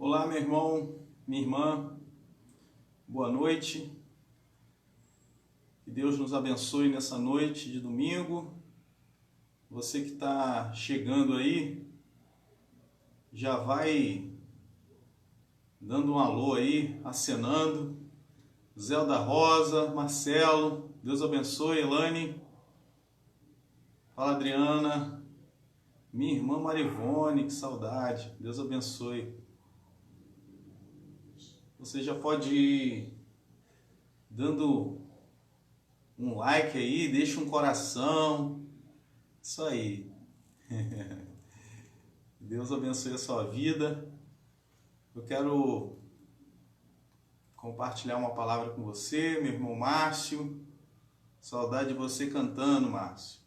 Olá, meu irmão, minha irmã, boa noite. Que Deus nos abençoe nessa noite de domingo. Você que está chegando aí, já vai dando um alô aí, acenando. Zelda Rosa, Marcelo, Deus abençoe. Elane, fala Adriana, minha irmã Marivone, que saudade, Deus abençoe. Você já pode ir dando um like aí, deixa um coração, isso aí. Deus abençoe a sua vida. Eu quero compartilhar uma palavra com você, meu irmão Márcio. Saudade de você cantando, Márcio.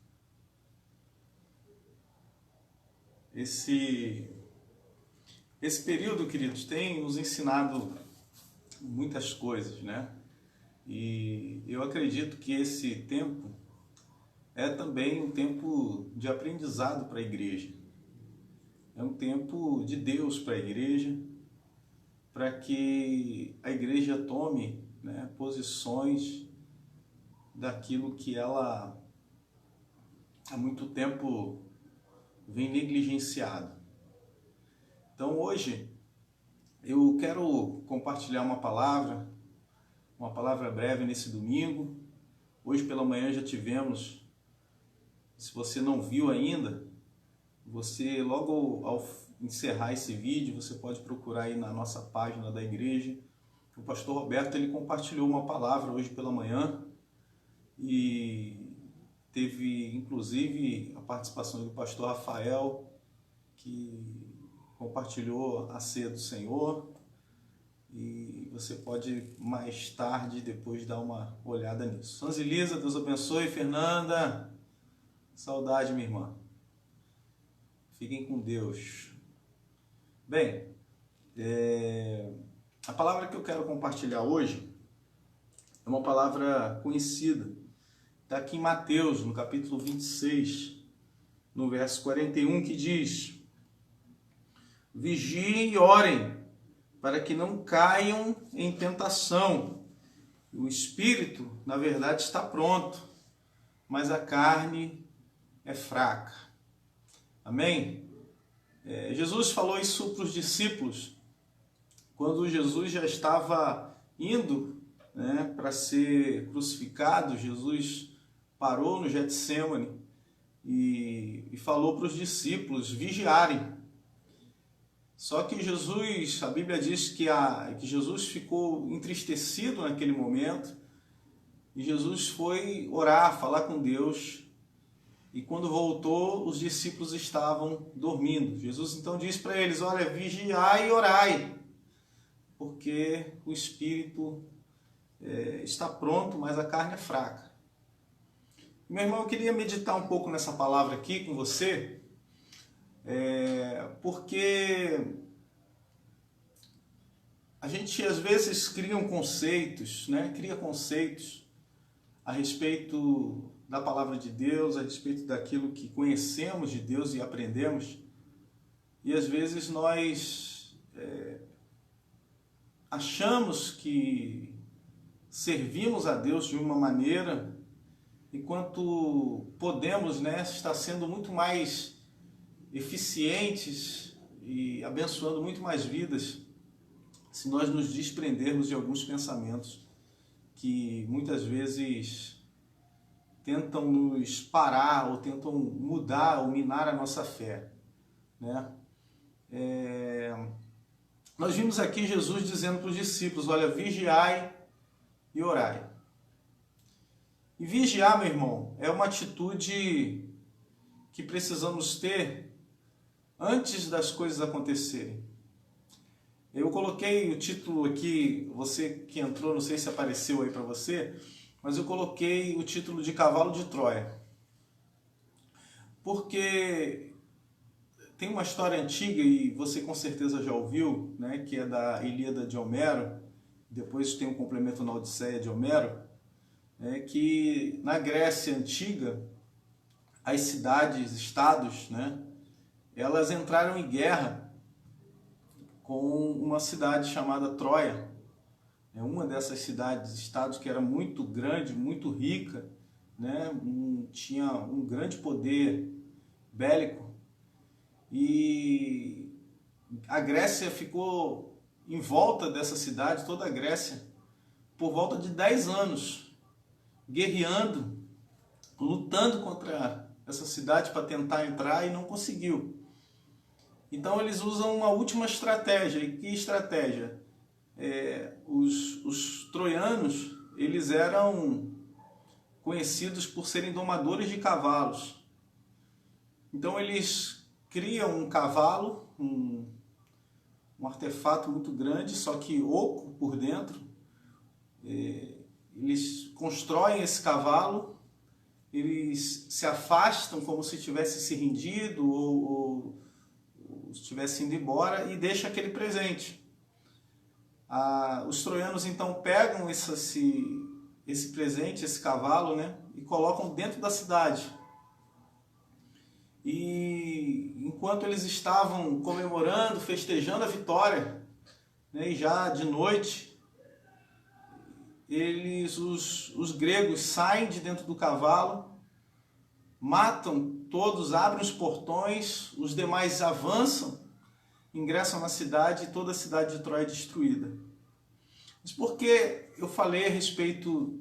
Esse período, queridos, tem nos ensinado muitas coisas, né? E eu acredito que esse tempo é também um tempo de aprendizado para a igreja. É um tempo de Deus para a igreja, para que a igreja tome, né, posições daquilo que ela há muito tempo vem negligenciado. Então hoje eu quero compartilhar uma palavra breve nesse domingo. Hoje pela manhã já tivemos, se você não viu ainda, você logo ao encerrar esse vídeo, você pode procurar aí na nossa página da igreja. O pastor Roberto, ele compartilhou uma palavra hoje pela manhã e teve inclusive a participação do pastor Rafael, que compartilhou a ceia do Senhor. E você pode mais tarde, depois, dar uma olhada nisso. Sanzilisa, Deus abençoe. Fernanda, saudade, minha irmã. Fiquem com Deus. Bem, a palavra que eu quero compartilhar hoje é uma palavra conhecida. Está aqui em Mateus, no capítulo 26, no verso 41, que diz: vigiem e orem, para que não caiam em tentação. O espírito, na verdade, está pronto, mas a carne é fraca. Amém? Jesus falou isso para os discípulos, quando Jesus já estava indo, né, para ser crucificado. Jesus parou no Getsemane e falou para os discípulos vigiarem. Só que Jesus, a Bíblia diz que Jesus ficou entristecido naquele momento e Jesus foi orar, falar com Deus, e quando voltou, os discípulos estavam dormindo. Jesus então disse para eles: olha, vigiai e orai, porque o espírito está pronto, mas a carne é fraca. Meu irmão, eu queria meditar um pouco nessa palavra aqui com você, porque a gente às vezes cria conceitos a respeito da palavra de Deus, a respeito daquilo que conhecemos de Deus e aprendemos, e às vezes nós achamos que servimos a Deus de uma maneira, enquanto podemos, estar sendo muito mais eficientes e abençoando muito mais vidas se nós nos desprendermos de alguns pensamentos que muitas vezes tentam nos parar ou tentam mudar ou minar a nossa fé, né? Nós vimos aqui Jesus dizendo para os discípulos: olha, vigiai e orai. E vigiar, meu irmão, é uma atitude que precisamos ter antes das coisas acontecerem. Eu coloquei o título aqui, você que entrou, não sei se apareceu aí para você, mas eu coloquei o título de Cavalo de Troia. Porque tem uma história antiga, e você com certeza já ouviu, né, que é da Ilíada de Homero, depois tem um complemento na Odisseia de Homero, que na Grécia Antiga, as cidades, estados, elas entraram em guerra com uma cidade chamada Troia. É uma dessas cidades, estados que era muito grande, muito rica, né? Tinha um grande poder bélico, e a Grécia ficou em volta dessa cidade, toda a Grécia, por volta de 10 anos, guerreando, lutando contra essa cidade para tentar entrar, e não conseguiu. Então eles usam uma última estratégia. E que estratégia? Os troianos, eles eram conhecidos por serem domadores de cavalos. Então eles criam um cavalo, um artefato muito grande, só que oco por dentro. Eles constroem esse cavalo, eles se afastam como se tivesse se rendido ou estivesse indo embora, e deixa aquele presente. Os troianos então pegam esse presente, esse cavalo, né, e colocam dentro da cidade. E enquanto eles estavam comemorando, festejando a vitória, né, e já de noite, os gregos saem de dentro do cavalo, matam todos, abrem os portões, os demais avançam, ingressam na cidade, e toda a cidade de Troia é destruída. Mas por que eu falei a respeito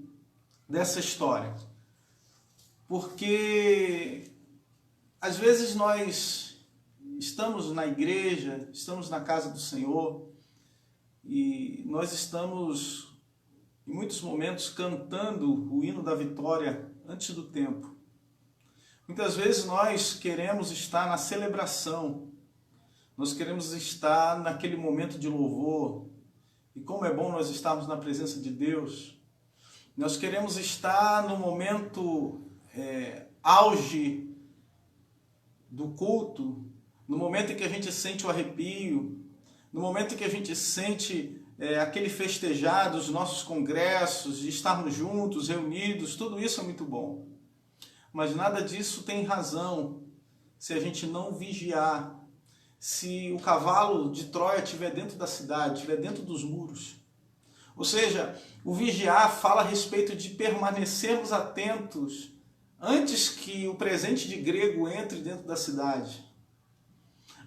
dessa história? Porque às vezes nós estamos na igreja, estamos na casa do Senhor, e nós estamos, em muitos momentos, cantando o hino da vitória antes do tempo. Muitas vezes nós queremos estar na celebração, nós queremos estar naquele momento de louvor, e como é bom nós estarmos na presença de Deus. Nós queremos estar no momento auge do culto, no momento em que a gente sente o arrepio, no momento em que a gente sente aquele festejar dos nossos congressos, de estarmos juntos, reunidos. Tudo isso é muito bom. Mas nada disso tem razão se a gente não vigiar, se o cavalo de Troia estiver dentro da cidade, estiver dentro dos muros. Ou seja, o vigiar fala a respeito de permanecermos atentos antes que o presente de grego entre dentro da cidade.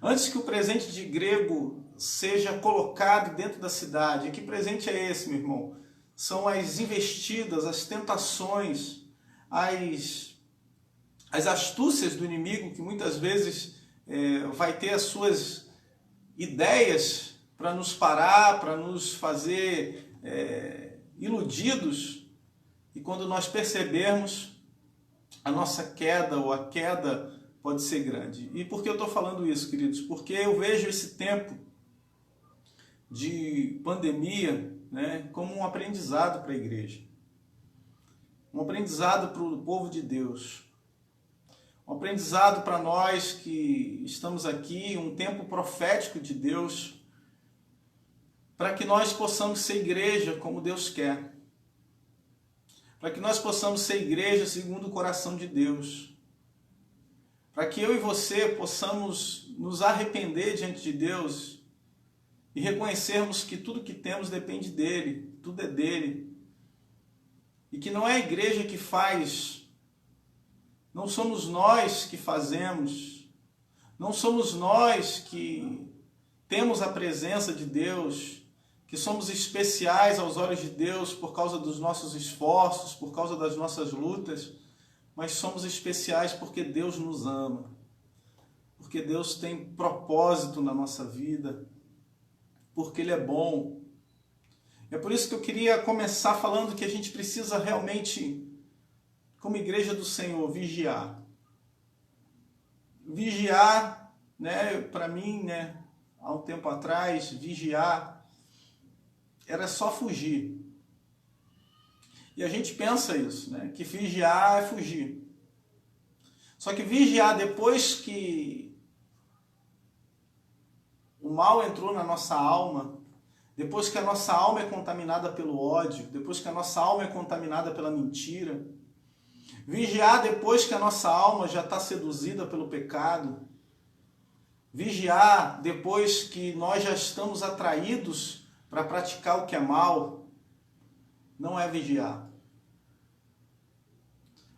Antes que o presente de grego seja colocado dentro da cidade. E que presente é esse, meu irmão? São as investidas, as tentações, as astúcias do inimigo, que muitas vezes vai ter as suas ideias para nos parar, para nos fazer iludidos, e quando nós percebermos, a nossa queda ou a queda pode ser grande. E por que eu estou falando isso, queridos? Porque eu vejo esse tempo de pandemia, né, como um aprendizado para a igreja, um aprendizado para o povo de Deus, um aprendizado para nós que estamos aqui, um tempo profético de Deus, para que nós possamos ser igreja como Deus quer, para que nós possamos ser igreja segundo o coração de Deus, para que eu e você possamos nos arrepender diante de Deus e reconhecermos que tudo que temos depende dEle, tudo é dEle, e que não é a igreja que faz, não somos nós que fazemos, não somos nós que temos a presença de Deus, que somos especiais aos olhos de Deus por causa dos nossos esforços, por causa das nossas lutas, mas somos especiais porque Deus nos ama, porque Deus tem propósito na nossa vida, porque Ele é bom. É por isso que eu queria começar falando que a gente precisa realmente, como igreja do Senhor, vigiar. Vigiar, né, para mim, né, há um tempo atrás, vigiar era só fugir. E a gente pensa isso, né, que vigiar é fugir. Só que vigiar depois que o mal entrou na nossa alma, depois que a nossa alma é contaminada pelo ódio, depois que a nossa alma é contaminada pela mentira, vigiar depois que a nossa alma já está seduzida pelo pecado, Vigiar depois que nós já estamos atraídos para praticar o que é mal, não é vigiar.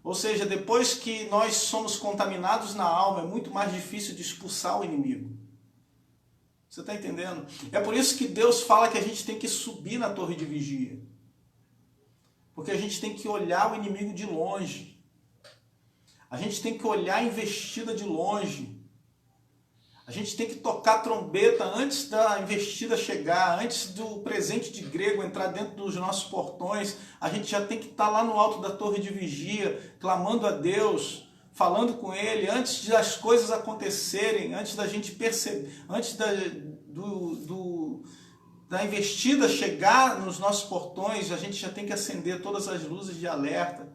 Ou seja, depois que nós somos contaminados na alma, é muito mais difícil de expulsar o inimigo. Você está entendendo? É por isso que Deus fala que a gente tem que subir na torre de vigia. Porque a gente tem que olhar o inimigo de longe. A gente tem que olhar a investida de longe. A gente tem que tocar a trombeta antes da investida chegar, antes do presente de grego entrar dentro dos nossos portões. A gente já tem que estar lá no alto da torre de vigia, clamando a Deus, falando com Ele, antes das coisas acontecerem, antes da gente perceber, antes da investida chegar nos nossos portões, a gente já tem que acender todas as luzes de alerta.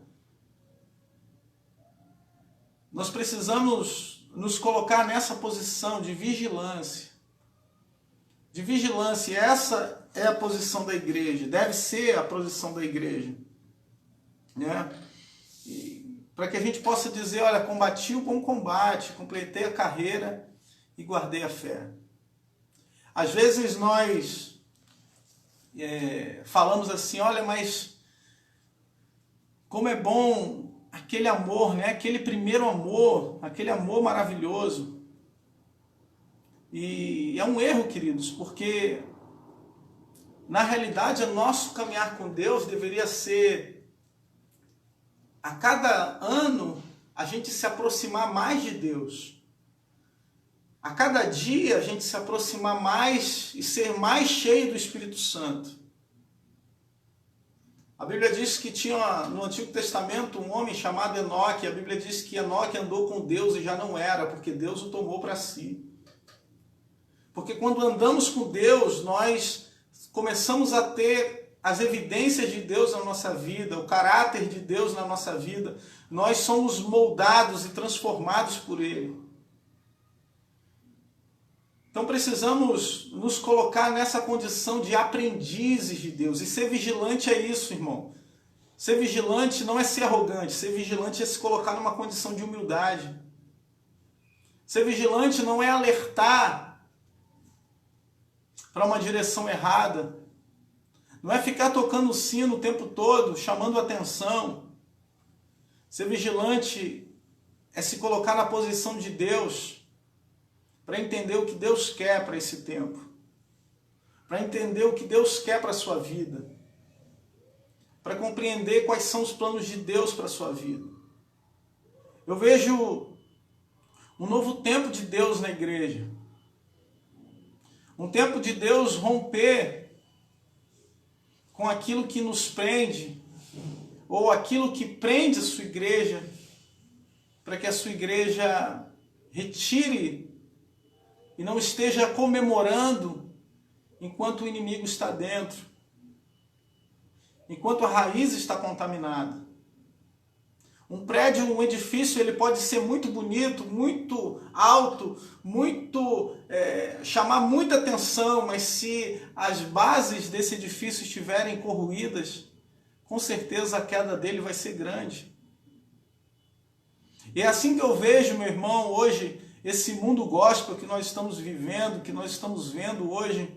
Nós precisamos nos colocar nessa posição de vigilância. De vigilância, essa é a posição da igreja, deve ser a posição da igreja. Né? Para que a gente possa dizer, olha, combati o bom combate, completei a carreira e guardei a fé. Às vezes nós falamos assim, olha, mas como é bom aquele amor, né? Aquele primeiro amor, aquele amor maravilhoso. E é um erro, queridos, porque na realidade o nosso caminhar com Deus deveria ser, a cada ano, a gente se aproximar mais de Deus. A cada dia a gente se aproximar mais e ser mais cheio do Espírito Santo. A Bíblia diz que tinha no Antigo Testamento um homem chamado Enoque. A Bíblia diz que Enoque andou com Deus e já não era, porque Deus o tomou para si. Porque quando andamos com Deus, nós começamos a ter as evidências de Deus na nossa vida, o caráter de Deus na nossa vida. Nós somos moldados e transformados por Ele. Então precisamos nos colocar nessa condição de aprendizes de Deus. E ser vigilante é isso, irmão. Ser vigilante não é ser arrogante. Ser vigilante é se colocar numa condição de humildade. Ser vigilante não é alertar para uma direção errada. Não é ficar tocando o sino o tempo todo, chamando atenção. Ser vigilante é se colocar na posição de Deus, para entender o que Deus quer para esse tempo, para entender o que Deus quer para a sua vida, para compreender quais são os planos de Deus para a sua vida. Eu vejo um novo tempo de Deus na igreja, um tempo de Deus romper com aquilo que nos prende, ou aquilo que prende a sua igreja, para que a sua igreja retire e não esteja comemorando enquanto o inimigo está dentro, enquanto a raiz está contaminada. Um prédio, um edifício, ele pode ser muito bonito, muito alto, chamar muita atenção, mas se as bases desse edifício estiverem corroídas, com certeza a queda dele vai ser grande. E é assim que eu vejo, meu irmão, hoje, esse mundo gospel que nós estamos vivendo, que nós estamos vendo hoje,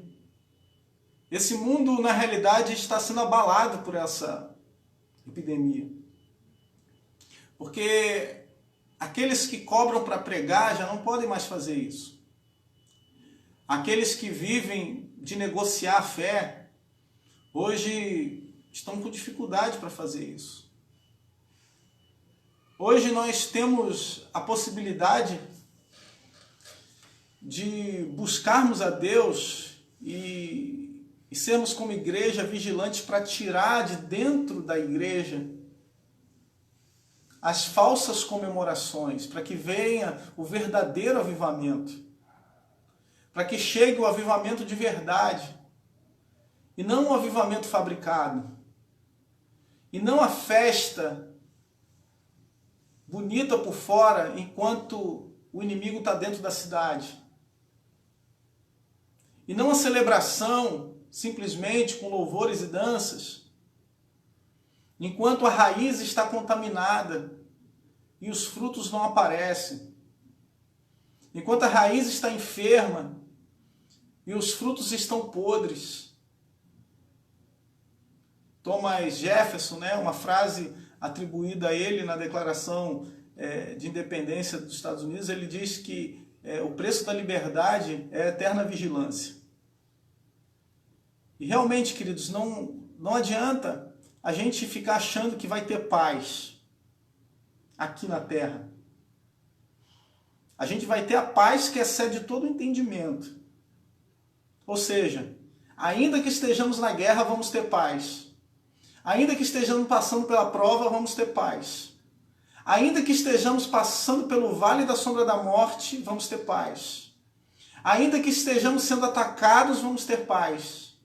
esse mundo, na realidade, está sendo abalado por essa epidemia. Porque aqueles que cobram para pregar já não podem mais fazer isso. Aqueles que vivem de negociar a fé, hoje estão com dificuldade para fazer isso. Hoje nós temos a possibilidade de buscarmos a Deus e sermos como igreja vigilantes para tirar de dentro da igreja as falsas comemorações, para que venha o verdadeiro avivamento, para que chegue o avivamento de verdade, e não o avivamento fabricado, e não a festa bonita por fora, enquanto o inimigo está dentro da cidade. E não a celebração simplesmente com louvores e danças, enquanto a raiz está contaminada e os frutos não aparecem. enquanto a raiz está enferma e os frutos estão podres. Thomas Jefferson, né, uma frase atribuída a ele na Declaração de Independência dos Estados Unidos, ele diz que o preço da liberdade é a eterna vigilância. E realmente, queridos, não adianta a gente ficar achando que vai ter paz aqui na terra. A gente vai ter a paz que excede todo o entendimento. Ou seja, ainda que estejamos na guerra, vamos ter paz. Ainda que estejamos passando pela prova, vamos ter paz. Ainda que estejamos passando pelo vale da sombra da morte, vamos ter paz. Ainda que estejamos sendo atacados, vamos ter paz.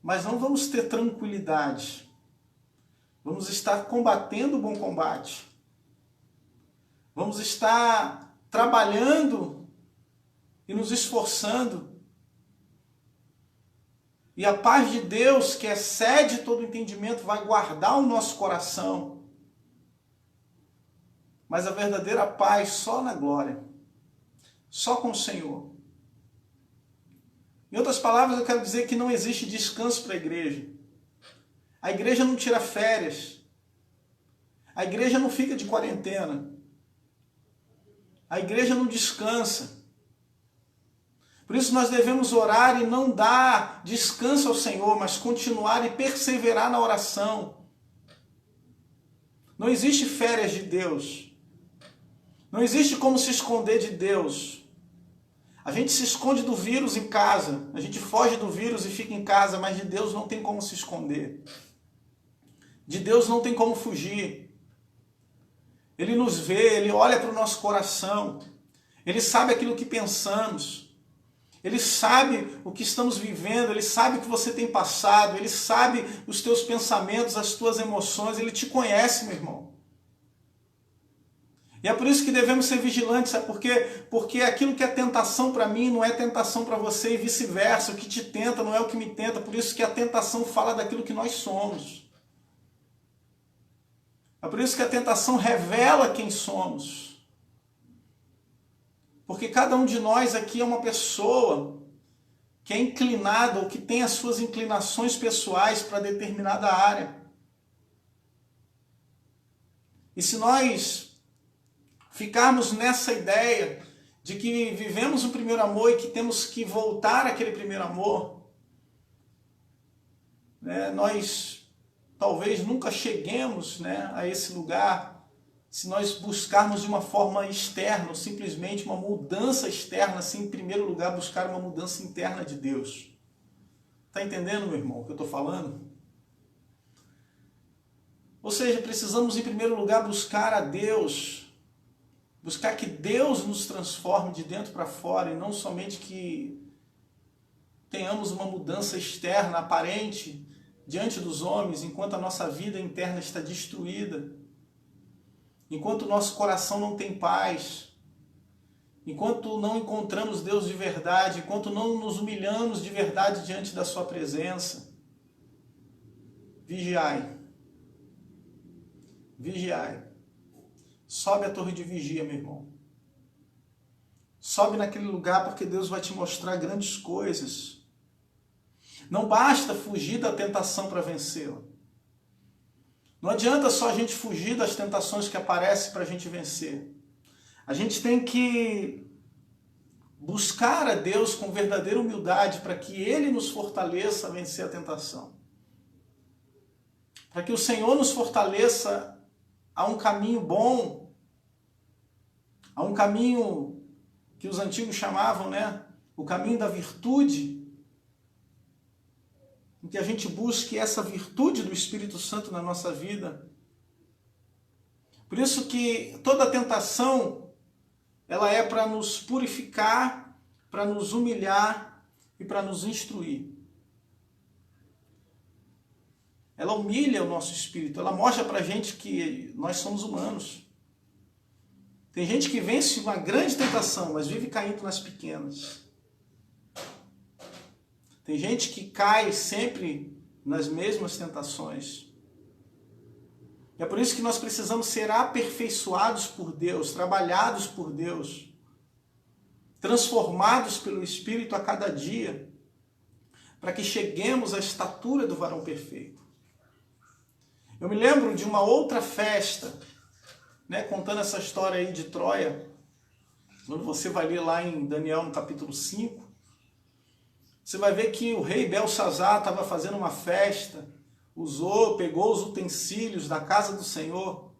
Mas não vamos ter tranquilidade. Vamos estar combatendo o bom combate. Vamos estar trabalhando e nos esforçando. E a paz de Deus, que excede todo entendimento, vai guardar o nosso coração. Mas a verdadeira paz só na glória. Só com o Senhor. Em outras palavras, eu quero dizer que não existe descanso para a igreja. A igreja não tira férias. A igreja não fica de quarentena. A igreja não descansa. Por isso nós devemos orar e não dar descanso ao Senhor, mas continuar e perseverar na oração. Não existe férias de Deus. Não existe como se esconder de Deus. A gente se esconde do vírus em casa, a gente foge do vírus e fica em casa, mas de Deus não tem como se esconder. De Deus não tem como fugir. Ele nos vê, Ele olha para o nosso coração, Ele sabe aquilo que pensamos. Ele sabe o que estamos vivendo, Ele sabe o que você tem passado, Ele sabe os teus pensamentos, as tuas emoções, Ele te conhece, meu irmão. E é por isso que devemos ser vigilantes, sabe por quê? Porque aquilo que é tentação para mim não é tentação para você e vice-versa. O que te tenta não é o que me tenta, por isso que a tentação fala daquilo que nós somos. É por isso que a tentação revela quem somos. Porque cada um de nós aqui é uma pessoa que é inclinada ou que tem as suas inclinações pessoais para determinada área. E se nós ficarmos nessa ideia de que vivemos o primeiro amor e que temos que voltar àquele primeiro amor, né, nós talvez nunca cheguemos, né, a esse lugar se nós buscarmos de uma forma externa, ou simplesmente uma mudança externa, assim, em primeiro lugar, buscar uma mudança interna de Deus. Está entendendo, meu irmão, o que eu estou falando? Ou seja, precisamos, em primeiro lugar, buscar a Deus, buscar que Deus nos transforme de dentro para fora, e não somente que tenhamos uma mudança externa, aparente, diante dos homens, enquanto a nossa vida interna está destruída. Enquanto o nosso coração não tem paz, enquanto não encontramos Deus de verdade, enquanto não nos humilhamos de verdade diante da sua presença, vigiai. Vigiai. Sobe a torre de vigia, meu irmão. Sobe naquele lugar porque Deus vai te mostrar grandes coisas. Não basta fugir da tentação para vencê-la. Não adianta só a gente fugir das tentações que aparecem para a gente vencer. A gente tem que buscar a Deus com verdadeira humildade para que Ele nos fortaleça a vencer a tentação. Para que o Senhor nos fortaleça a um caminho bom, a um caminho que os antigos chamavam, né, o caminho da virtude, em que a gente busque essa virtude do Espírito Santo na nossa vida. Por isso que toda tentação, ela é para nos purificar, para nos humilhar e para nos instruir. Ela humilha o nosso espírito, ela mostra para a gente que nós somos humanos. Tem gente que vence uma grande tentação, mas vive caindo nas pequenas. Tem gente que cai sempre nas mesmas tentações. E é por isso que nós precisamos ser aperfeiçoados por Deus, trabalhados por Deus. transformados pelo Espírito a cada dia, para que cheguemos à estatura do varão perfeito. Eu me lembro de uma outra festa, né, contando essa história aí de Troia, quando você vai ler lá em Daniel no capítulo 5, você vai ver que o rei Belsazar estava fazendo uma festa, pegou os utensílios da casa do Senhor,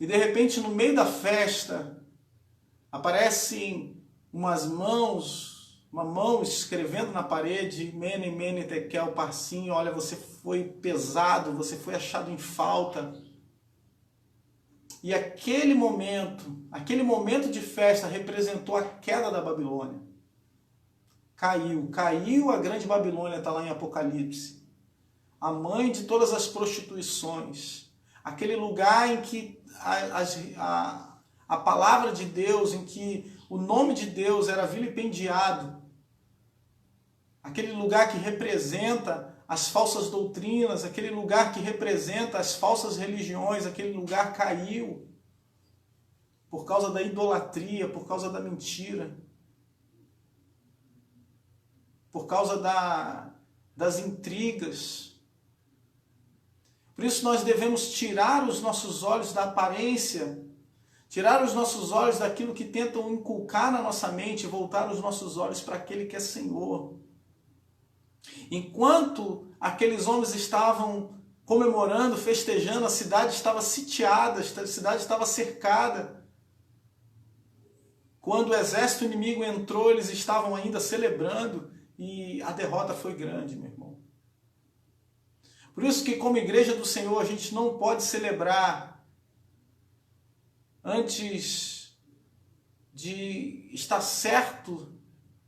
e de repente no meio da festa aparecem umas mãos, uma mão escrevendo na parede, Mene, Mene, Tekel, Parsim, olha, você foi pesado, você foi achado em falta. E aquele momento de festa representou a queda da Babilônia. Caiu a grande Babilônia, está lá em Apocalipse. A mãe de todas as prostituições. Aquele lugar em que a palavra de Deus, em que o nome de Deus era vilipendiado. Aquele lugar que representa as falsas doutrinas, aquele lugar que representa as falsas religiões, aquele lugar caiu por causa da idolatria, por causa da mentira, por causa das intrigas. Por isso nós devemos tirar os nossos olhos da aparência, tirar os nossos olhos daquilo que tentam inculcar na nossa mente e voltar os nossos olhos para aquele que é Senhor. Enquanto aqueles homens estavam comemorando, festejando, a cidade estava sitiada, a cidade estava cercada. Quando o exército inimigo entrou, eles estavam ainda celebrando e a derrota foi grande, meu irmão. Por isso que como igreja do Senhor a gente não pode celebrar antes de estar certo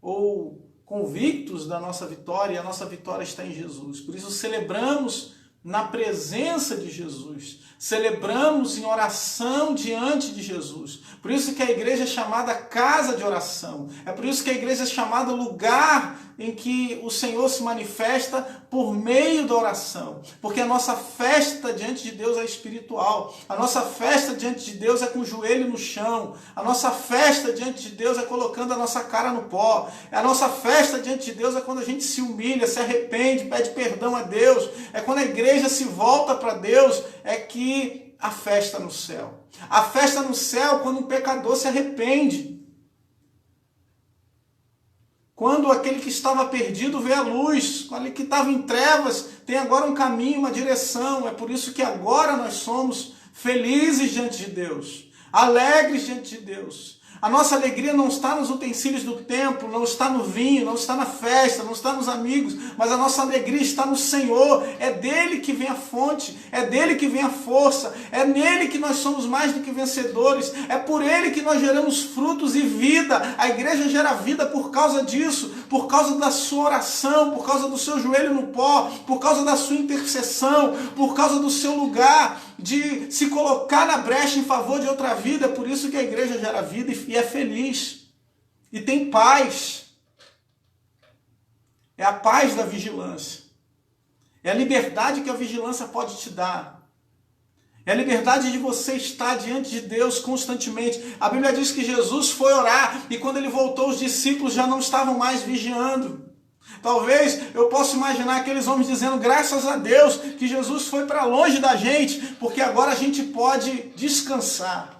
ou convictos da nossa vitória, e a nossa vitória está em Jesus. Por isso celebramos na presença de Jesus, celebramos em oração diante de Jesus. Por isso que a igreja é chamada casa de oração. É por isso que a igreja é chamada lugar em que o Senhor se manifesta por meio da oração. Porque a nossa festa diante de Deus é espiritual. A nossa festa diante de Deus é com o joelho no chão. A nossa festa diante de Deus é colocando a nossa cara no pó. A nossa festa diante de Deus é quando a gente se humilha, se arrepende, pede perdão a Deus. É quando a igreja se volta para Deus, é que a festa no céu. A festa no céu quando um pecador se arrepende. Quando aquele que estava perdido vê a luz, aquele que estava em trevas tem agora um caminho, uma direção. É por isso que agora nós somos felizes diante de Deus, alegres diante de Deus. A nossa alegria não está nos utensílios do templo, não está no vinho, não está na festa, não está nos amigos, mas a nossa alegria está no Senhor. É dele que vem a fonte, é dele que vem a força, é nele que nós somos mais do que vencedores, é por ele que nós geramos frutos e vida. A igreja gera vida por causa disso, por causa da sua oração, por causa do seu joelho no pó, por causa da sua intercessão, por causa do seu lugar de se colocar na brecha em favor de outra vida. É por isso que a igreja gera vida e é feliz. E tem paz. É a paz da vigilância. É a liberdade que a vigilância pode te dar. É a liberdade de você estar diante de Deus constantemente. A Bíblia diz que Jesus foi orar e quando ele voltou os discípulos já não estavam mais vigiando. Talvez eu possa imaginar aqueles homens dizendo, graças a Deus que Jesus foi para longe da gente, porque agora a gente pode descansar.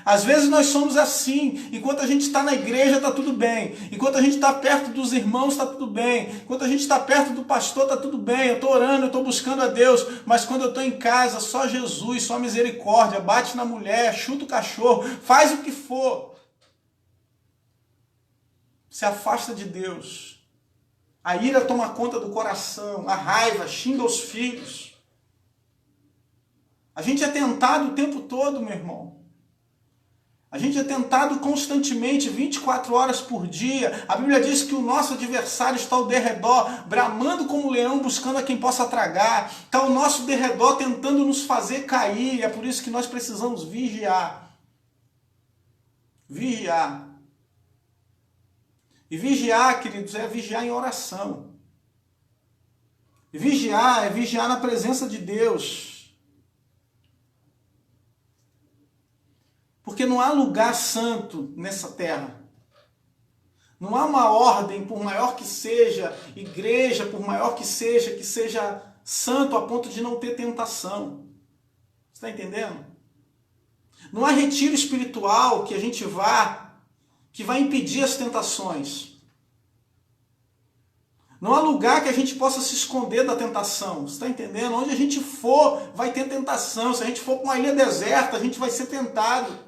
Às vezes nós somos assim, enquanto a gente está na igreja está tudo bem, enquanto a gente está perto dos irmãos está tudo bem, enquanto a gente está perto do pastor está tudo bem, eu estou orando, eu estou buscando a Deus, mas quando eu estou em casa, só Jesus, só misericórdia, bate na mulher, chuta o cachorro, faz o que for, se afasta de Deus. A ira toma conta do coração, a raiva xinga os filhos. A gente é tentado o tempo todo, meu irmão. A gente é tentado constantemente, 24 horas por dia. A Bíblia diz que o nosso adversário está ao derredor, bramando como leão, buscando a quem possa tragar. Está ao nosso derredor, tentando nos fazer cair. É por isso que nós precisamos vigiar. Vigiar. E vigiar, queridos, é vigiar em oração. E vigiar é vigiar na presença de Deus. Porque não há lugar santo nessa terra. Não há uma ordem, por maior que seja, igreja, por maior que seja santo a ponto de não ter tentação. Você está entendendo? Não há retiro espiritual que a gente vá, que vai impedir as tentações. Não há lugar que a gente possa se esconder da tentação. Você está entendendo? Onde a gente for, vai ter tentação. Se a gente for para uma ilha deserta, a gente vai ser tentado.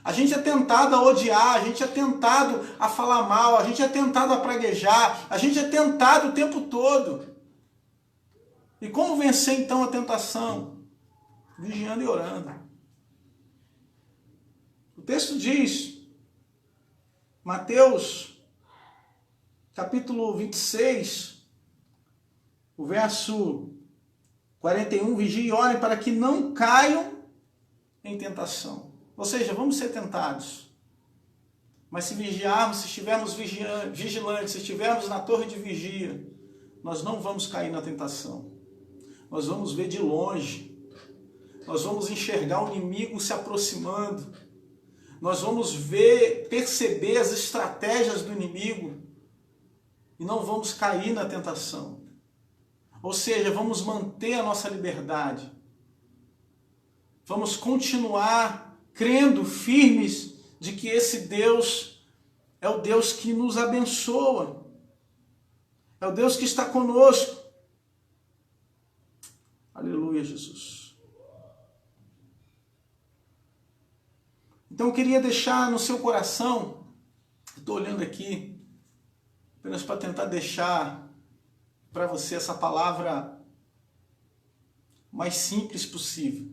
A gente é tentado a odiar, a gente é tentado a falar mal, a gente é tentado a praguejar, a gente é tentado o tempo todo. E como vencer então a tentação? Vigiando e orando. O texto diz, Mateus, capítulo 26, o verso 41, vigiem e orem para que não caiam em tentação. Ou seja, vamos ser tentados. Mas se vigiarmos, se estivermos vigilantes, se estivermos na torre de vigia, nós não vamos cair na tentação. Nós vamos ver de longe. Nós vamos enxergar o inimigo se aproximando. Nós vamos perceber as estratégias do inimigo. E não vamos cair na tentação. Ou seja, vamos manter a nossa liberdade. Vamos continuar crendo firmes de que esse Deus é o Deus que nos abençoa. É o Deus que está conosco. Aleluia, Jesus. Então eu queria deixar no seu coração, estou olhando aqui, apenas para tentar deixar para você essa palavra mais simples possível.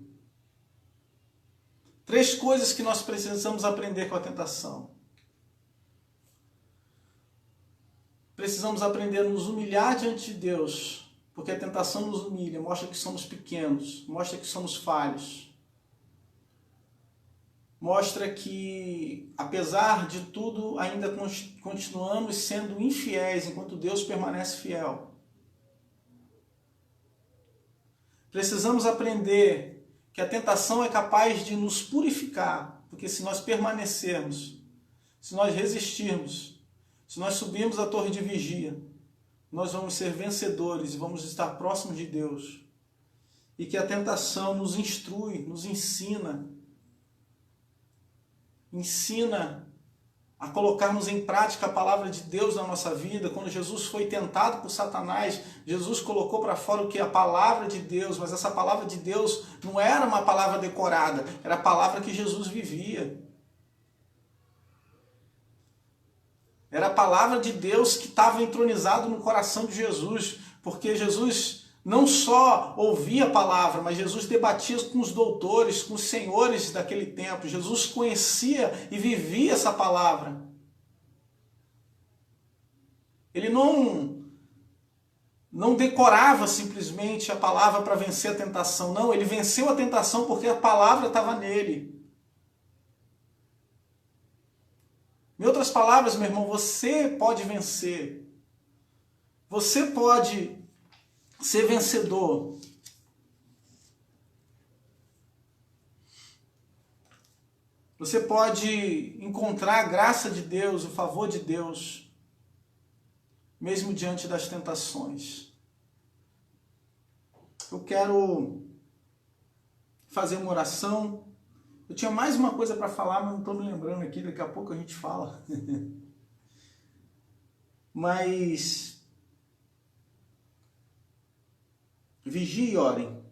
3 coisas que nós precisamos aprender com a tentação. Precisamos aprender a nos humilhar diante de Deus, porque a tentação nos humilha, mostra que somos pequenos, mostra que somos falhos. Mostra que, apesar de tudo, ainda continuamos sendo infiéis, enquanto Deus permanece fiel. Precisamos aprender que a tentação é capaz de nos purificar, porque se nós permanecermos, se nós resistirmos, se nós subirmos a torre de vigia, nós vamos ser vencedores e vamos estar próximos de Deus. E que a tentação nos instrui, nos ensina a colocarmos em prática a palavra de Deus na nossa vida. Quando Jesus foi tentado por Satanás, Jesus colocou para fora o que? A palavra de Deus, mas essa palavra de Deus não era uma palavra decorada, era a palavra que Jesus vivia. Era a palavra de Deus que estava entronizado no coração de Jesus, porque Jesus não só ouvia a palavra, mas Jesus debatia com os doutores, com os senhores daquele tempo. Jesus conhecia e vivia essa palavra. Ele não decorava simplesmente a palavra para vencer a tentação. Não, ele venceu a tentação porque a palavra estava nele. Em outras palavras, meu irmão, você pode vencer. Você pode ser vencedor. Você pode encontrar a graça de Deus, o favor de Deus, mesmo diante das tentações. Eu quero fazer uma oração. Eu tinha mais uma coisa para falar, mas não estou me lembrando aqui, daqui a pouco a gente fala. Mas vigie e orem,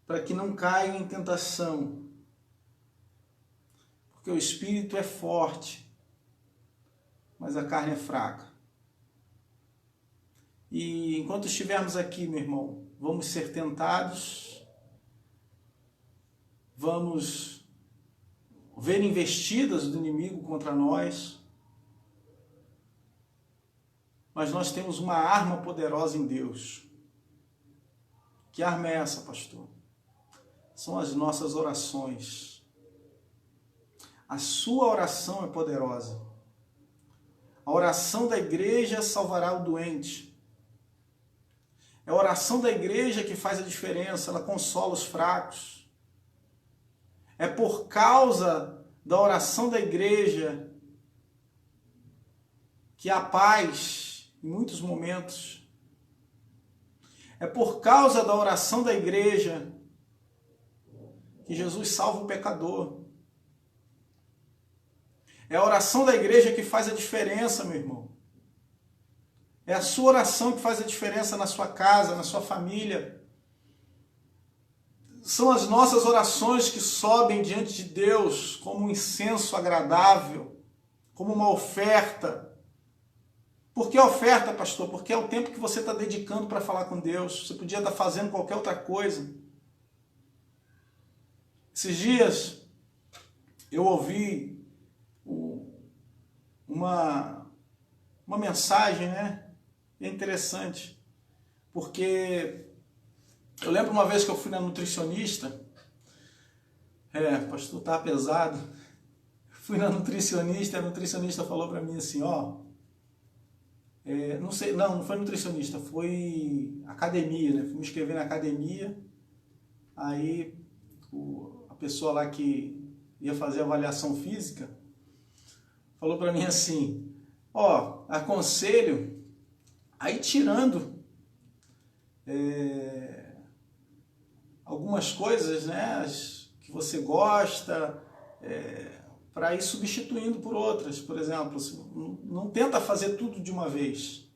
para que não caiam em tentação, porque o espírito é forte, mas a carne é fraca. E enquanto estivermos aqui, meu irmão, vamos ser tentados, vamos ver investidas do inimigo contra nós, mas nós temos uma arma poderosa em Deus. Que arma é essa, pastor? São as nossas orações. A sua oração é poderosa. A oração da igreja salvará o doente. É a oração da igreja que faz a diferença, ela consola os fracos. É por causa da oração da igreja que há paz em muitos momentos. É por causa da oração da igreja que Jesus salva o pecador. É a oração da igreja que faz a diferença, meu irmão. É a sua oração que faz a diferença na sua casa, na sua família. São as nossas orações que sobem diante de Deus como um incenso agradável, como uma oferta. Por que oferta, pastor? Porque é o tempo que você está dedicando para falar com Deus. Você podia estar fazendo qualquer outra coisa. Esses dias eu ouvi uma mensagem, né? É interessante, porque eu lembro uma vez que eu fui na nutricionista, pastor, tá pesado, fui na nutricionista, a nutricionista falou para mim assim, não sei, não foi nutricionista, foi academia, né? Fui me inscrever na academia, aí a pessoa lá que ia fazer avaliação física falou para mim assim, aconselho aí tirando algumas coisas, né, que você gosta, para ir substituindo por outras. Por exemplo, não tenta fazer tudo de uma vez.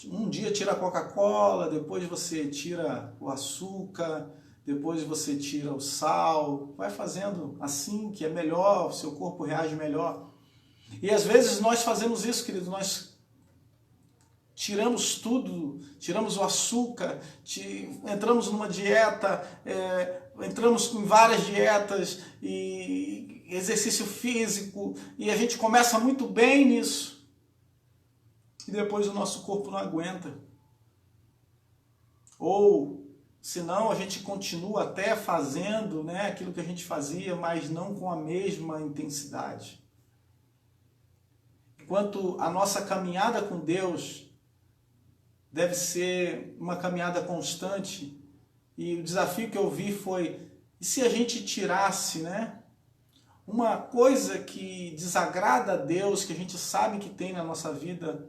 Um dia tira a Coca-Cola, depois você tira o açúcar, depois você tira o sal, vai fazendo assim que é melhor, o seu corpo reage melhor. E às vezes nós fazemos isso, querido, nós tiramos tudo, tiramos o açúcar, entramos numa dieta, entramos em várias dietas e exercício físico, e a gente começa muito bem nisso, e depois o nosso corpo não aguenta. Ou, senão, a gente continua até fazendo, né, aquilo que a gente fazia, mas não com a mesma intensidade. Enquanto a nossa caminhada com Deus deve ser uma caminhada constante, e o desafio que eu vi foi, e se a gente tirasse, né, uma coisa que desagrada a Deus, que a gente sabe que tem na nossa vida,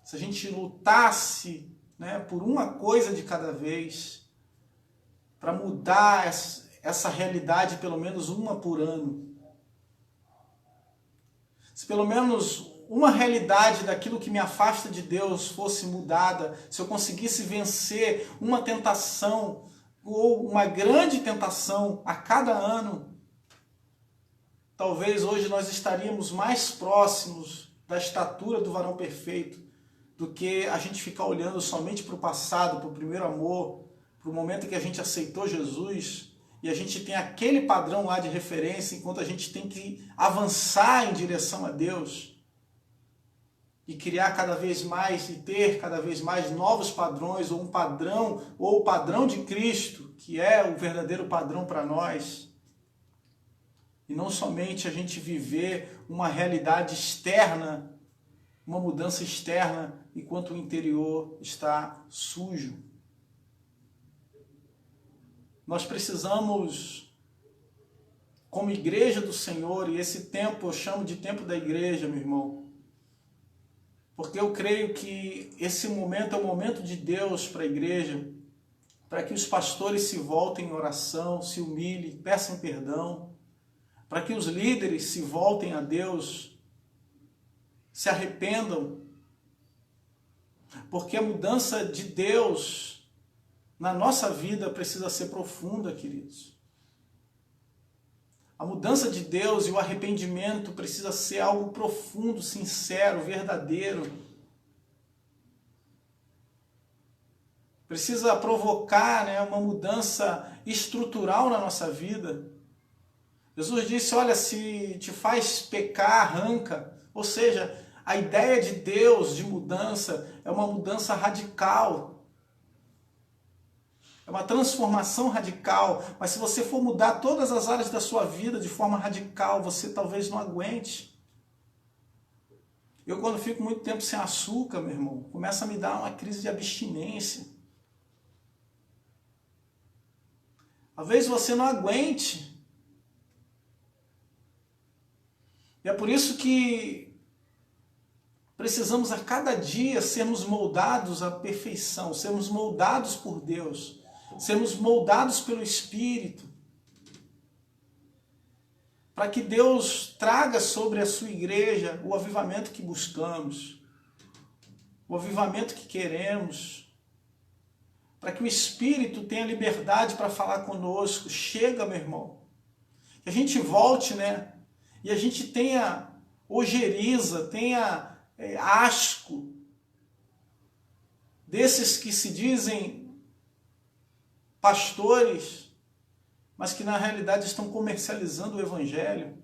se a gente lutasse, né, por uma coisa de cada vez, para mudar essa realidade pelo menos uma por ano. Se pelo menos uma realidade daquilo que me afasta de Deus fosse mudada, se eu conseguisse vencer uma tentação ou uma grande tentação a cada ano, talvez hoje nós estaríamos mais próximos da estatura do varão perfeito do que a gente ficar olhando somente para o passado, para o primeiro amor, para o momento em que a gente aceitou Jesus e a gente tem aquele padrão lá de referência, enquanto a gente tem que avançar em direção a Deus e criar cada vez mais e ter cada vez mais novos padrões, ou um padrão, ou o padrão de Cristo, que é o verdadeiro padrão para nós. E não somente a gente viver uma realidade externa, uma mudança externa, enquanto o interior está sujo. Nós precisamos, como igreja do Senhor, e esse tempo eu chamo de tempo da igreja, meu irmão, porque eu creio que esse momento é o momento de Deus para a igreja, para que os pastores se voltem em oração, se humilhem, peçam perdão, para que os líderes se voltem a Deus, se arrependam, porque a mudança de Deus na nossa vida precisa ser profunda, queridos. A mudança de Deus e o arrependimento precisa ser algo profundo, sincero, verdadeiro. Precisa provocar, né, uma mudança estrutural na nossa vida. Jesus disse, olha, se te faz pecar, arranca. Ou seja, a ideia de Deus de mudança é uma mudança radical. É uma transformação radical, mas se você for mudar todas as áreas da sua vida de forma radical, você talvez não aguente. Eu, quando fico muito tempo sem açúcar, meu irmão, começa a me dar uma crise de abstinência. Talvez você não aguente E é por isso que precisamos a cada dia sermos moldados à perfeição, sermos moldados por Deus, sermos moldados pelo Espírito, para que Deus traga sobre a sua igreja o avivamento que buscamos, o avivamento que queremos, para que o Espírito tenha liberdade para falar conosco. Chega, meu irmão, que a gente volte, né? E a gente tenha ojeriza, tenha asco desses que se dizem pastores, mas que na realidade estão comercializando o Evangelho.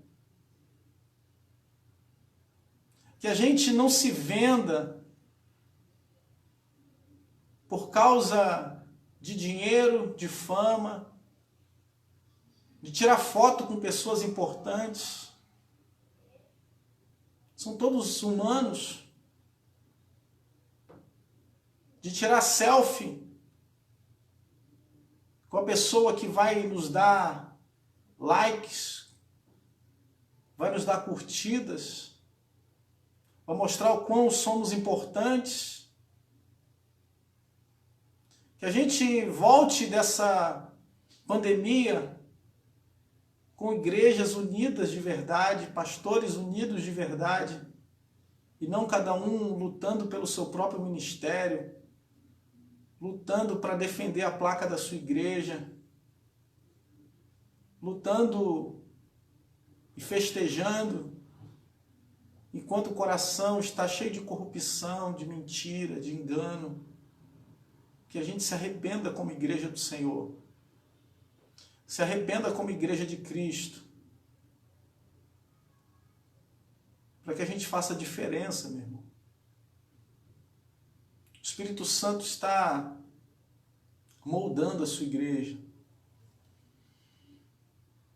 Que a gente não se venda por causa de dinheiro, de fama, de tirar foto com pessoas importantes. São todos humanos. De tirar selfie com a pessoa que vai nos dar likes, vai nos dar curtidas, vai mostrar o quão somos importantes. Que a gente volte dessa pandemia com igrejas unidas de verdade, pastores unidos de verdade, e não cada um lutando pelo seu próprio ministério, lutando para defender a placa da sua igreja, lutando e festejando, enquanto o coração está cheio de corrupção, de mentira, de engano. Que a gente se arrependa como igreja do Senhor, se arrependa como igreja de Cristo, para que a gente faça diferença, meu irmão. O Espírito Santo está moldando a sua igreja,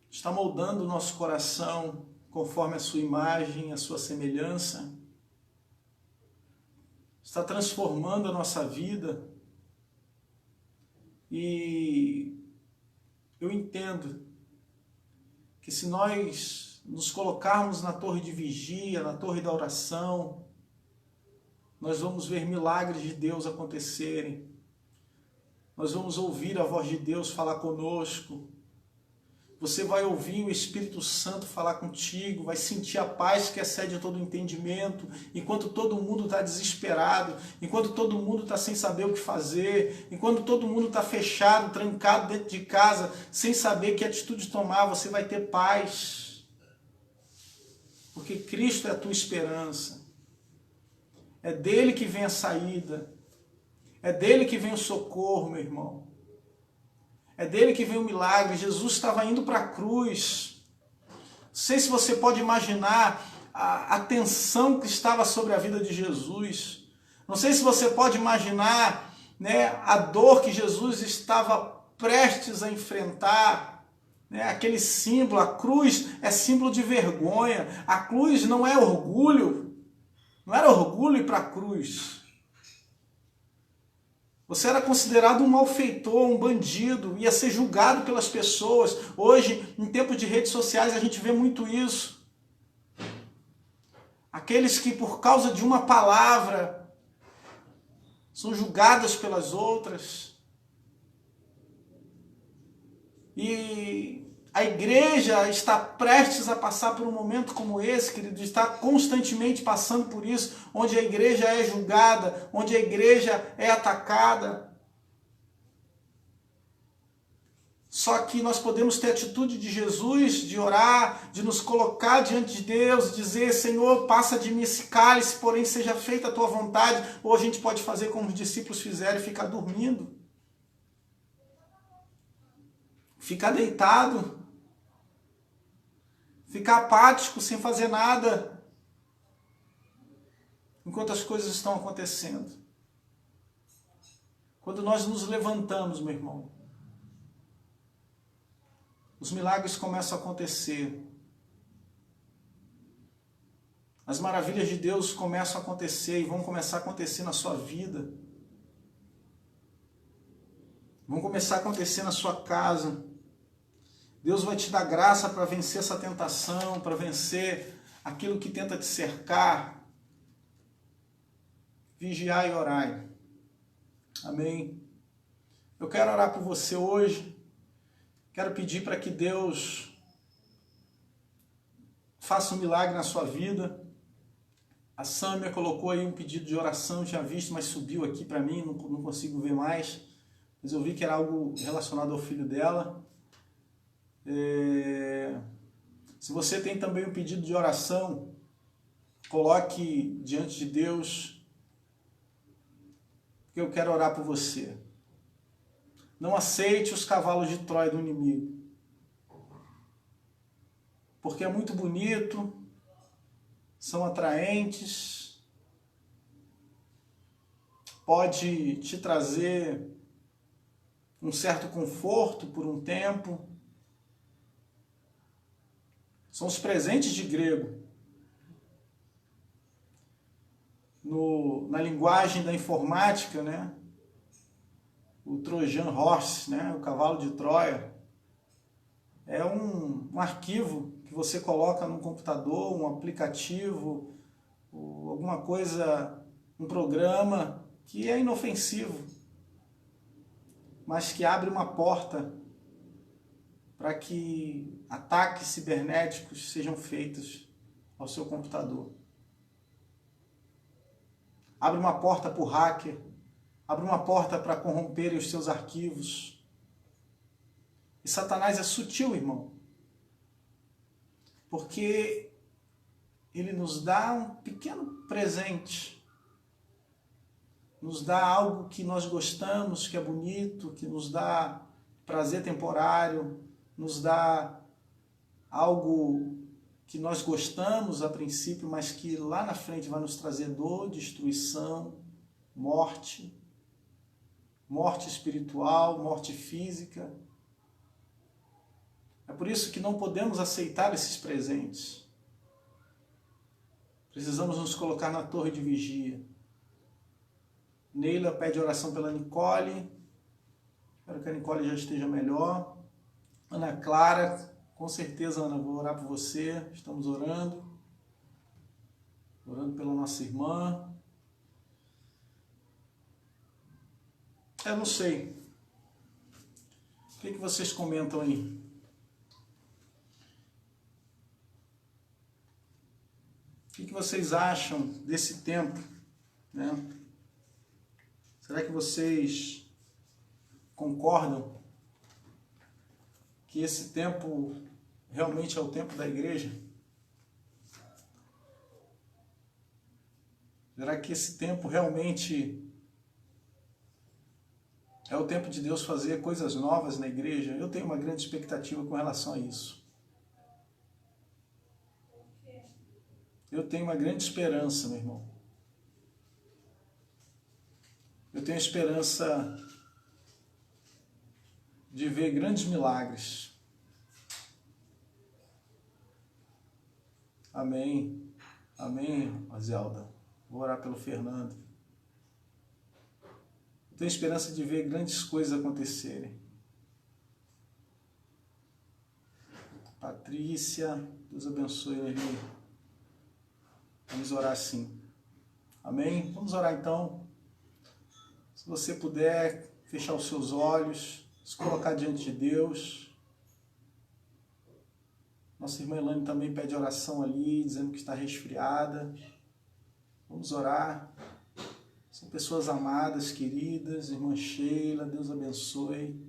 está moldando o nosso coração conforme a sua imagem, a sua semelhança, está transformando a nossa vida. E eu entendo que se nós nos colocarmos na torre de vigia, na torre da oração, nós vamos ver milagres de Deus acontecerem. Nós vamos ouvir a voz de Deus falar conosco. Você vai ouvir o Espírito Santo falar contigo, vai sentir a paz que excede todo o entendimento, enquanto todo mundo está desesperado, enquanto todo mundo está sem saber o que fazer, enquanto todo mundo está fechado, trancado dentro de casa, sem saber que atitude tomar, você vai ter paz. Porque Cristo é a tua esperança. É dele que vem a saída. É dele que vem o socorro, meu irmão. É dele que vem o milagre. Jesus estava indo para a cruz. Não sei se você pode imaginar a tensão que estava sobre a vida de Jesus. Não sei se você pode imaginar, né, a dor que Jesus estava prestes a enfrentar. Né, aquele símbolo, a cruz é símbolo de vergonha. A cruz não é orgulho. Não era orgulho ir para a cruz. Você era considerado um malfeitor, um bandido, ia ser julgado pelas pessoas. Hoje, em tempos de redes sociais, a gente vê muito isso. Aqueles que, por causa de uma palavra, são julgadas pelas outras. E a igreja está prestes a passar por um momento como esse, querido, está constantemente passando por isso, onde a igreja é julgada, onde a igreja é atacada. Só que nós podemos ter a atitude de Jesus, de orar, de nos colocar diante de Deus, dizer, Senhor, passa de mim esse cálice, porém seja feita a tua vontade. Ou a gente pode fazer como os discípulos fizeram e ficar dormindo. Ficar deitado. Ficar apático, sem fazer nada, enquanto as coisas estão acontecendo. Quando nós nos levantamos, meu irmão, os milagres começam a acontecer. As maravilhas de Deus começam a acontecer e vão começar a acontecer na sua vida. Vão começar a acontecer na sua casa. Deus vai te dar graça para vencer essa tentação, para vencer aquilo que tenta te cercar, vigiai e orai. Amém? Eu quero orar por você hoje, quero pedir para que Deus faça um milagre na sua vida. A Sâmia colocou aí um pedido de oração, eu tinha visto, mas subiu aqui para mim, não consigo ver mais. Mas eu vi que era algo relacionado ao filho dela. Se você tem também um pedido de oração, coloque diante de Deus, porque eu quero orar por você. Não aceite os cavalos de Troia do inimigo, porque é muito bonito, são atraentes, pode te trazer um certo conforto por um tempo. São os presentes de grego. Na linguagem da informática, né? O Trojan Horse, né? O cavalo de Troia, é um arquivo que você coloca no computador, um aplicativo, alguma coisa, um programa que é inofensivo, mas que abre uma porta para que ataques cibernéticos sejam feitos ao seu computador. Abre uma porta para o hacker, abre uma porta para corromperem os seus arquivos. E Satanás é sutil, irmão, porque ele nos dá um pequeno presente, nos dá algo que nós gostamos, que é bonito, que nos dá prazer temporário, nos dá algo que nós gostamos a princípio, mas que lá na frente vai nos trazer dor, destruição, morte espiritual, morte física. É por isso que não podemos aceitar esses presentes. Precisamos nos colocar na torre de vigia. Neila pede oração pela Nicole. Espero que a Nicole já esteja melhor. Ana Clara, com certeza, Ana, vou orar por você. Estamos orando. Orando pela nossa irmã. Eu não sei. O que vocês comentam aí? O que vocês acham desse tempo, né? Será que vocês concordam que esse tempo realmente é o tempo da igreja? Será que esse tempo realmente é o tempo de Deus fazer coisas novas na igreja? Eu tenho uma grande expectativa com relação a isso. Eu tenho uma grande esperança, meu irmão. Eu tenho esperança de ver grandes milagres. Amém. Amém, Zelda. Vou orar pelo Fernando. Eu tenho esperança de ver grandes coisas acontecerem. Patrícia, Deus abençoe, minha irmã. Vamos orar assim. Amém? Vamos orar então. Se você puder, fechar os seus olhos, se colocar diante de Deus. Nossa irmã Elane também pede oração ali, dizendo que está resfriada. Vamos orar. São pessoas amadas, queridas, irmã Sheila, Deus abençoe.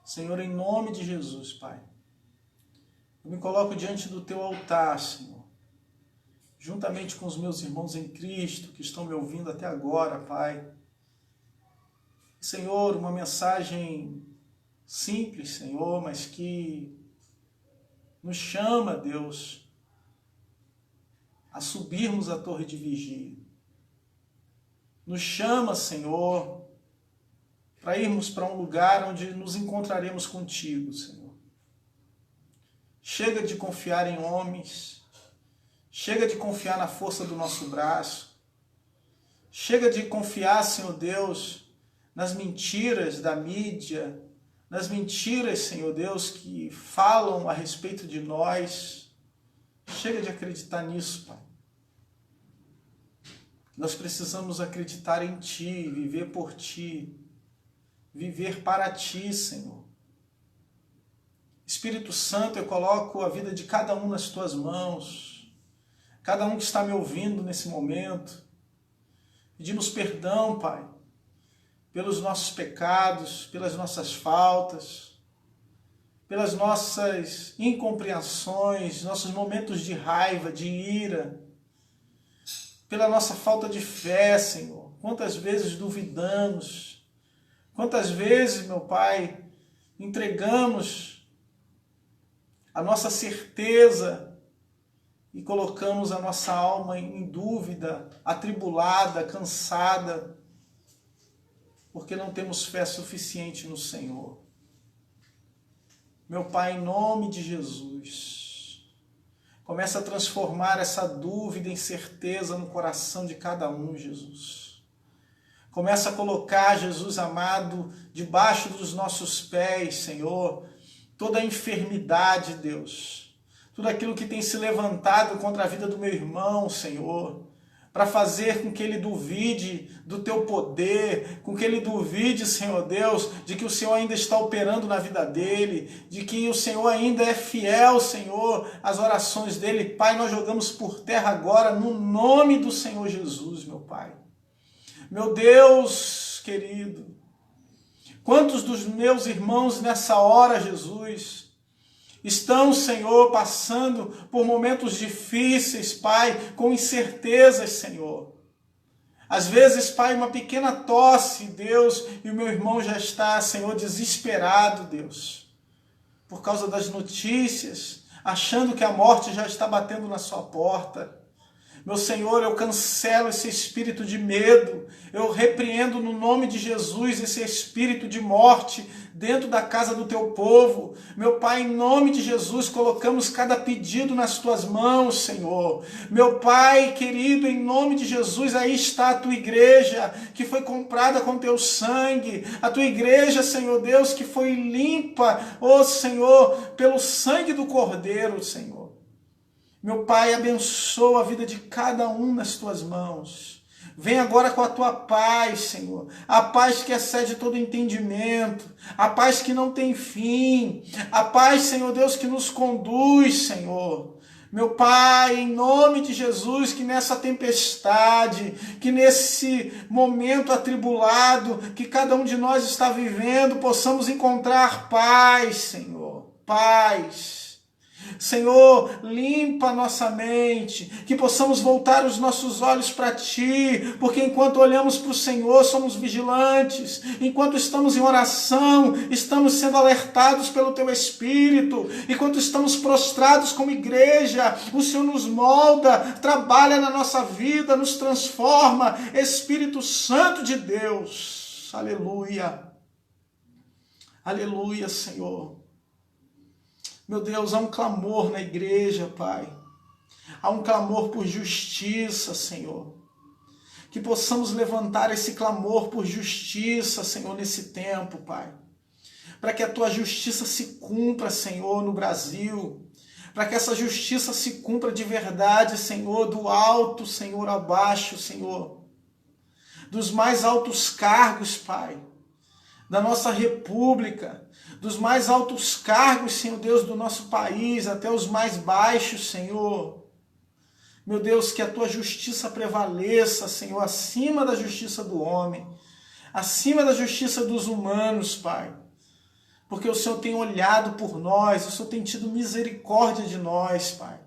Senhor, em nome de Jesus, Pai, eu me coloco diante do Teu altar, Senhor, juntamente com os meus irmãos em Cristo, que estão me ouvindo até agora, Pai. Senhor, uma mensagem simples, Senhor, mas que nos chama, Deus, a subirmos a torre de vigia. Nos chama, Senhor, para irmos para um lugar onde nos encontraremos contigo, Senhor. Chega de confiar em homens, chega de confiar na força do nosso braço, chega de confiar, Senhor Deus, nas mentiras da mídia, nas mentiras, Senhor Deus, que falam a respeito de nós. Chega de acreditar nisso, Pai. Nós precisamos acreditar em Ti, viver por Ti, viver para Ti, Senhor. Espírito Santo, eu coloco a vida de cada um nas Tuas mãos, cada um que está me ouvindo nesse momento. Pedimos perdão, Pai, pelos nossos pecados, pelas nossas faltas, pelas nossas incompreensões, nossos momentos de raiva, de ira, pela nossa falta de fé, Senhor. Quantas vezes duvidamos, quantas vezes, meu Pai, entregamos a nossa certeza e colocamos a nossa alma em dúvida, atribulada, cansada, porque não temos fé suficiente no Senhor. Meu Pai, em nome de Jesus, começa a transformar essa dúvida em certeza no coração de cada um, Jesus. Começa a colocar, Jesus amado, debaixo dos nossos pés, Senhor, toda a enfermidade, Deus, tudo aquilo que tem se levantado contra a vida do meu irmão, Senhor, para fazer com que ele duvide do Teu poder, com que ele duvide, Senhor Deus, de que o Senhor ainda está operando na vida dele, de que o Senhor ainda é fiel, Senhor, às orações dele. Pai, nós jogamos por terra agora, no nome do Senhor Jesus, meu Pai. Meu Deus querido, quantos dos meus irmãos nessa hora, Jesus, estão, Senhor, passando por momentos difíceis, Pai, com incertezas, Senhor. Às vezes, Pai, uma pequena tosse, Deus, e o meu irmão já está, Senhor, desesperado, Deus, por causa das notícias, achando que a morte já está batendo na sua porta. Meu Senhor, eu cancelo esse espírito de medo, eu repreendo no nome de Jesus esse espírito de morte dentro da casa do Teu povo. Meu Pai, em nome de Jesus, colocamos cada pedido nas Tuas mãos, Senhor. Meu Pai querido, em nome de Jesus, aí está a Tua igreja, que foi comprada com Teu sangue, a Tua igreja, Senhor Deus, que foi limpa, ó Senhor, pelo sangue do Cordeiro, Senhor. Meu Pai, abençoa a vida de cada um nas Tuas mãos. Vem agora com a Tua paz, Senhor. A paz que excede todo entendimento. A paz que não tem fim. A paz, Senhor Deus, que nos conduz, Senhor. Meu Pai, em nome de Jesus, que nessa tempestade, que nesse momento atribulado, que cada um de nós está vivendo, possamos encontrar paz, Senhor. Paz. Senhor, limpa a nossa mente, que possamos voltar os nossos olhos para Ti, porque enquanto olhamos para o Senhor, somos vigilantes, enquanto estamos em oração, estamos sendo alertados pelo Teu Espírito, enquanto estamos prostrados como igreja, o Senhor nos molda, trabalha na nossa vida, nos transforma, Espírito Santo de Deus, aleluia, aleluia, Senhor. Meu Deus, há um clamor na igreja, Pai. Há um clamor por justiça, Senhor. Que possamos levantar esse clamor por justiça, Senhor, nesse tempo, Pai. Para que a Tua justiça se cumpra, Senhor, no Brasil. Para que essa justiça se cumpra de verdade, Senhor, do alto, Senhor, abaixo, Senhor. Dos mais altos cargos, Pai, da nossa república, dos mais altos cargos, Senhor Deus, do nosso país, até os mais baixos, Senhor. Meu Deus, que a Tua justiça prevaleça, Senhor, acima da justiça do homem, acima da justiça dos humanos, Pai. Porque o Senhor tem olhado por nós, o Senhor tem tido misericórdia de nós, Pai.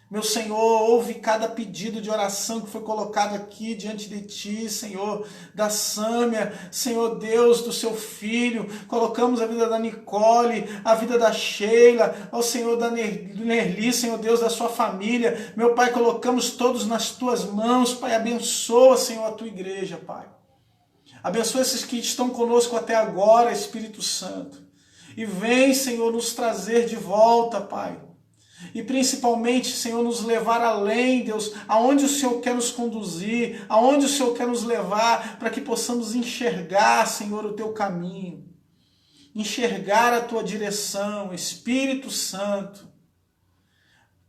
Meu Senhor, ouve cada pedido de oração que foi colocado aqui diante de Ti, Senhor, da Sâmia, Senhor Deus, do seu filho. Colocamos a vida da Nicole, a vida da Sheila, ao Senhor da Nerli, Senhor Deus, da sua família. Meu Pai, colocamos todos nas Tuas mãos, Pai. Abençoa, Senhor, a Tua igreja, Pai. Abençoa esses que estão conosco até agora, Espírito Santo. E vem, Senhor, nos trazer de volta, Pai. E principalmente, Senhor, nos levar além, Deus, aonde o Senhor quer nos conduzir, aonde o Senhor quer nos levar, para que possamos enxergar, Senhor, o Teu caminho, enxergar a Tua direção, Espírito Santo.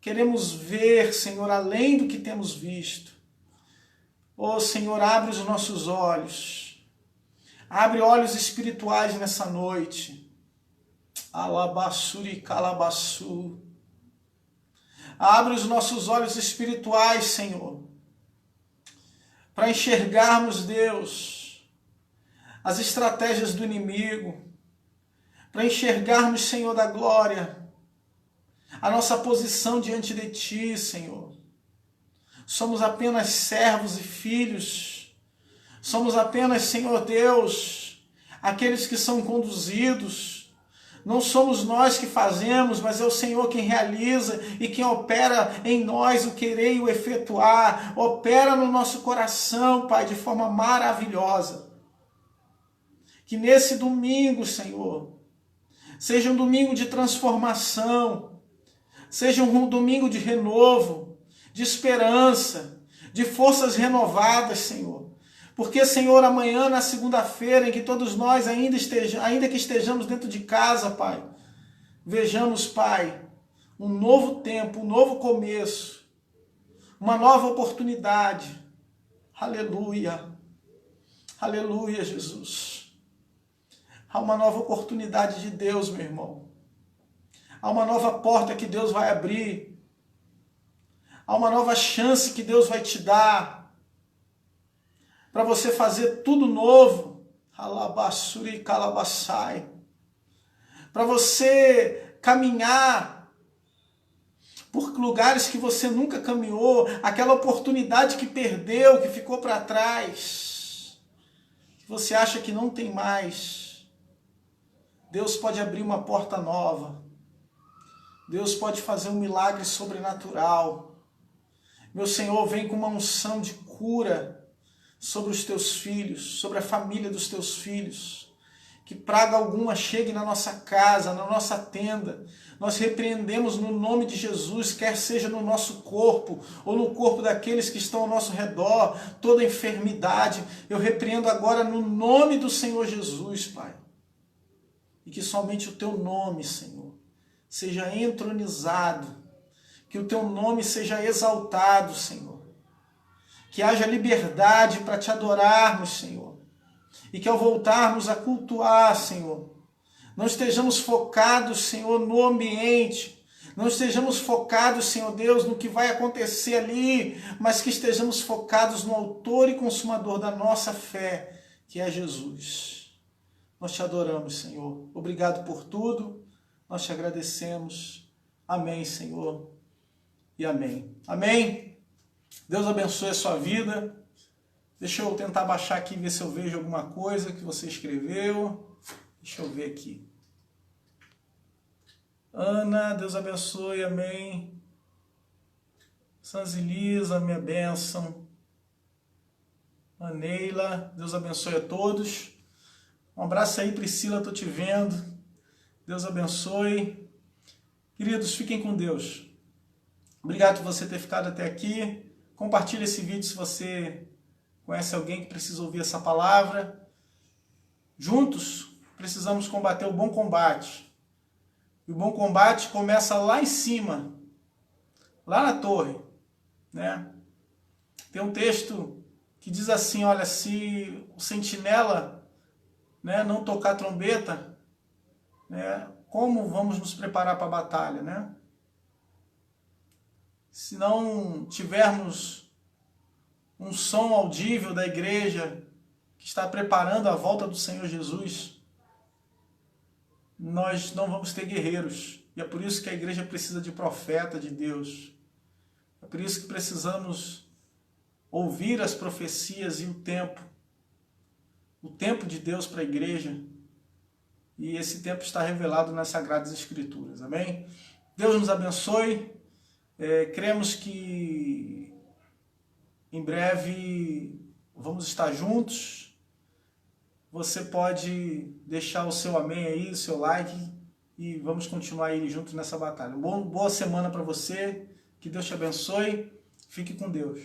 Queremos ver, Senhor, além do que temos visto. Oh, Senhor, abre os nossos olhos. Abre olhos espirituais nessa noite. Alabassuri calabassu. Abre os nossos olhos espirituais, Senhor, para enxergarmos, Deus, as estratégias do inimigo, para enxergarmos, Senhor da glória, a nossa posição diante de Ti, Senhor. Somos apenas servos e filhos. Somos apenas, Senhor Deus, aqueles que são conduzidos. Não somos nós que fazemos, mas é o Senhor quem realiza e quem opera em nós o querer e o efetuar. Opera no nosso coração, Pai, de forma maravilhosa. Que nesse domingo, Senhor, seja um domingo de transformação, seja um domingo de renovo, de esperança, de forças renovadas, Senhor. Porque, Senhor, amanhã, na segunda-feira, em que todos nós ainda que estejamos dentro de casa, Pai, vejamos, Pai, um novo tempo, um novo começo, uma nova oportunidade. Aleluia. Aleluia, Jesus. Há uma nova oportunidade de Deus, meu irmão. Há uma nova porta que Deus vai abrir. Há uma nova chance que Deus vai te dar para você fazer tudo novo. Alabassuri calabassai. Para você caminhar por lugares que você nunca caminhou, aquela oportunidade que perdeu, que ficou para trás, que você acha que não tem mais. Deus pode abrir uma porta nova. Deus pode fazer um milagre sobrenatural. Meu Senhor, vem com uma unção de cura sobre os teus filhos, sobre a família dos teus filhos. Que praga alguma chegue na nossa casa, na nossa tenda. Nós repreendemos no nome de Jesus, quer seja no nosso corpo ou no corpo daqueles que estão ao nosso redor, toda enfermidade. Eu repreendo agora no nome do Senhor Jesus, Pai. E que somente o teu nome, Senhor, seja entronizado, que o teu nome seja exaltado, Senhor. Que haja liberdade para te adorarmos, Senhor. E que ao voltarmos a cultuar, Senhor, não estejamos focados, Senhor, no ambiente. Não estejamos focados, Senhor Deus, no que vai acontecer ali, mas que estejamos focados no autor e consumador da nossa fé, que é Jesus. Nós te adoramos, Senhor. Obrigado por tudo. Nós te agradecemos. Amém, Senhor. E amém. Amém. Deus abençoe a sua vida. Deixa eu tentar baixar aqui e ver se eu vejo alguma coisa que você escreveu. Deixa eu ver aqui. Ana, Deus abençoe, amém. Sanzilisa, minha bênção. Aneila, Deus abençoe a todos. Um abraço aí, Priscila, estou te vendo. Deus abençoe. Queridos, fiquem com Deus. Obrigado por você ter ficado até aqui. Compartilhe esse vídeo se você conhece alguém que precisa ouvir essa palavra. Juntos precisamos combater o bom combate. E o bom combate começa lá em cima, lá na torre, né? Tem um texto que diz assim, olha, se o sentinela, né, não tocar trombeta, né, como vamos nos preparar para a batalha, né? Se não tivermos um som audível da igreja que está preparando a volta do Senhor Jesus, nós não vamos ter guerreiros. E é por isso que a igreja precisa de profeta de Deus. É por isso que precisamos ouvir as profecias e o tempo de Deus para a igreja. E esse tempo está revelado nas Sagradas Escrituras. Amém? Deus nos abençoe. Cremos que em breve vamos estar juntos. Você pode deixar o seu amém aí, o seu like, e vamos continuar aí juntos nessa batalha. Boa semana para você, que Deus te abençoe, fique com Deus.